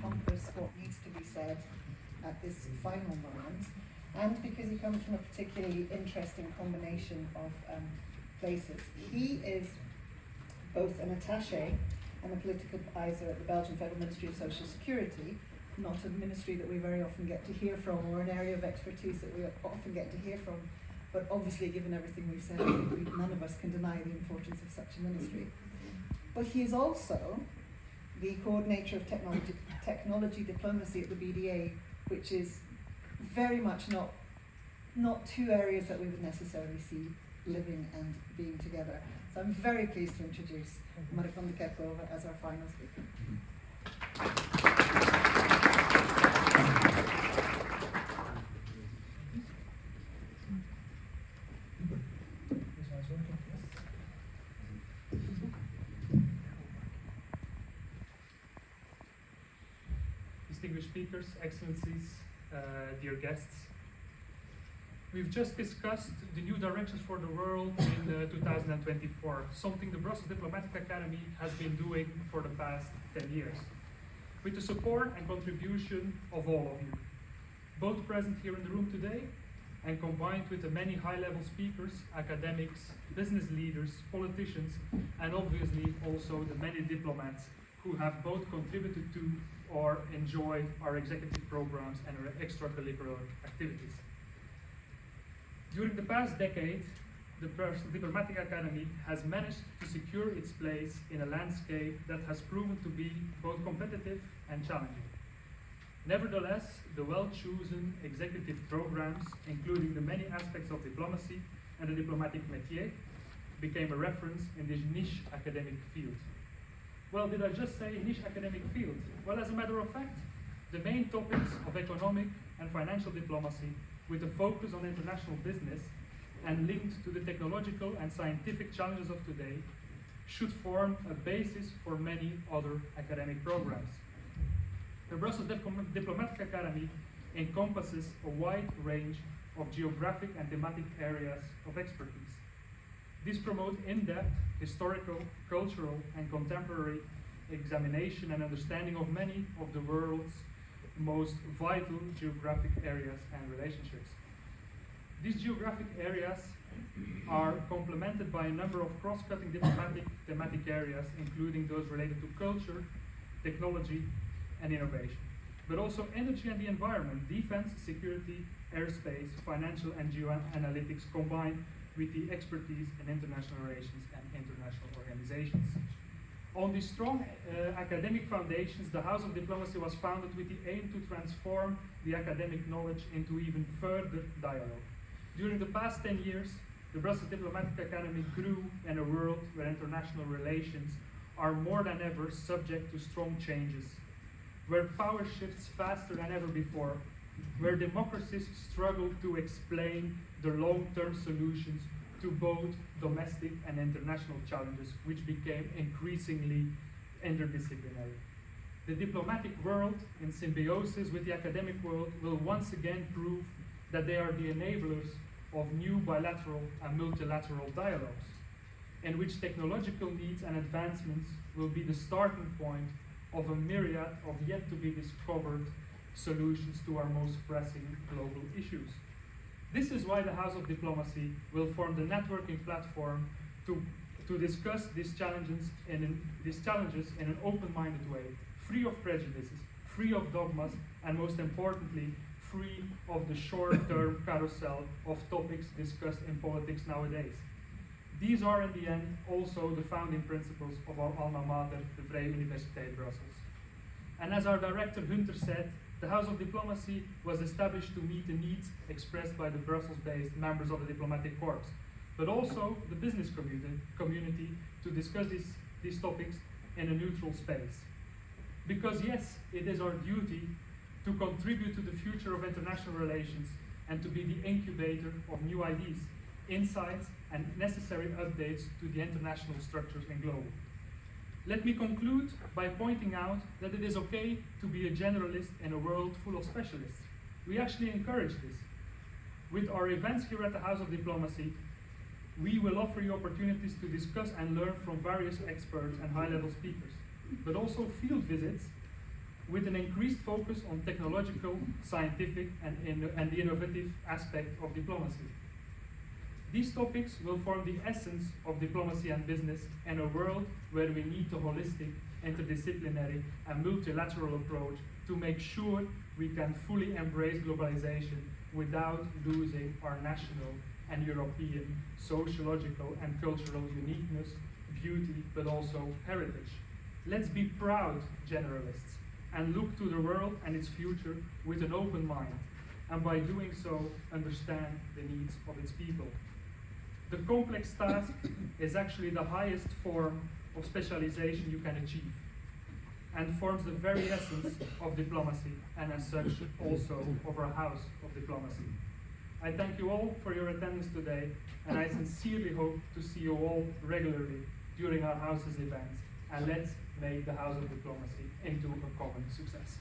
encompass what needs to be said at this final moment, and because he comes from a particularly interesting combination of places. He is both an attaché and a political advisor at the Belgian Federal Ministry of Social Security, not a ministry that we very often get to hear from, or an area of expertise that we often get to hear from, but obviously given everything we've said, I think none of us can deny the importance of such a ministry. But he is also the coordinator of technology diplomacy at the BDA, which is very much not two areas that we would necessarily see living and being together. So I'm very pleased to introduce Warande as our final speaker. Distinguished speakers, excellencies, dear guests. We've just discussed the new directions for the world in 2024, something the Brussels Diplomatic Academy has been doing for the past 10 years, with the support and contribution of all of you, both present here in the room today and combined with the many high-level speakers, academics, business leaders, politicians, and obviously also the many diplomats who have both contributed to or enjoyed our executive programs and our extracurricular activities. During the past decade, the Brussels Diplomatic Academy has managed to secure its place in a landscape that has proven to be both competitive and challenging. Nevertheless, the well-chosen executive programs, including the many aspects of diplomacy and the diplomatic métier, became a reference in this niche academic field. Well, did I just say niche academic field? Well, as a matter of fact, the main topics of economic and financial diplomacy, with a focus on international business and linked to the technological and scientific challenges of today, should form a basis for many other academic programs. The Brussels Diplomatic Academy encompasses a wide range of geographic and thematic areas of expertise. These promote in-depth historical, cultural, and contemporary examination and understanding of many of the world's most vital geographic areas and relationships. These geographic areas are complemented by a number of cross-cutting diplomatic thematic areas, including those related to culture, technology, and innovation, but also energy and the environment, defense, security, airspace, financial and geoanalytics, combined with the expertise in international relations and international organizations. On these strong academic foundations, the House of Diplomacy was founded with the aim to transform the academic knowledge into even further dialogue. During the past 10 years, the Brussels Diplomatic Academy grew in a world where international relations are more than ever subject to strong changes, where power shifts faster than ever before, where democracies struggle to explain the long-term solutions to both domestic and international challenges, which became increasingly interdisciplinary. The diplomatic world, in symbiosis with the academic world, will once again prove that they are the enablers of new bilateral and multilateral dialogues, in which technological needs and advancements will be the starting point of a myriad of yet to be discovered solutions to our most pressing global issues. This is why the House of Diplomacy will form the networking platform to discuss these challenges in an open-minded way, free of prejudices, free of dogmas, and most importantly, free of the short-term carousel of topics discussed in politics nowadays. These are in the end also the founding principles of our alma mater, the Vrije Universiteit Brussels. And as our director Hunter said, the House of Diplomacy was established to meet the needs expressed by the Brussels-based members of the diplomatic corps, but also the business community to discuss these topics in a neutral space. Because yes, it is our duty to contribute to the future of international relations and to be the incubator of new ideas, insights, and necessary updates to the international structures and global. Let me conclude by pointing out that it is okay to be a generalist in a world full of specialists. We actually encourage this. With our events here at the House of Diplomacy, we will offer you opportunities to discuss and learn from various experts and high-level speakers, but also field visits with an increased focus on technological, scientific, and the innovative aspect of diplomacy. These topics will form the essence of diplomacy and business in a world where we need a holistic, interdisciplinary, and multilateral approach to make sure we can fully embrace globalization without losing our national and European sociological and cultural uniqueness, beauty, but also heritage. Let's be proud generalists and look to the world and its future with an open mind, and by doing so, understand the needs of its people. The complex task is actually the highest form of specialization you can achieve, and forms the very essence of diplomacy, and as such, also of our house of diplomacy. I thank you all for your attendance today, and I sincerely hope to see you all regularly during our house's events, and let's make the House of Diplomacy into a common success.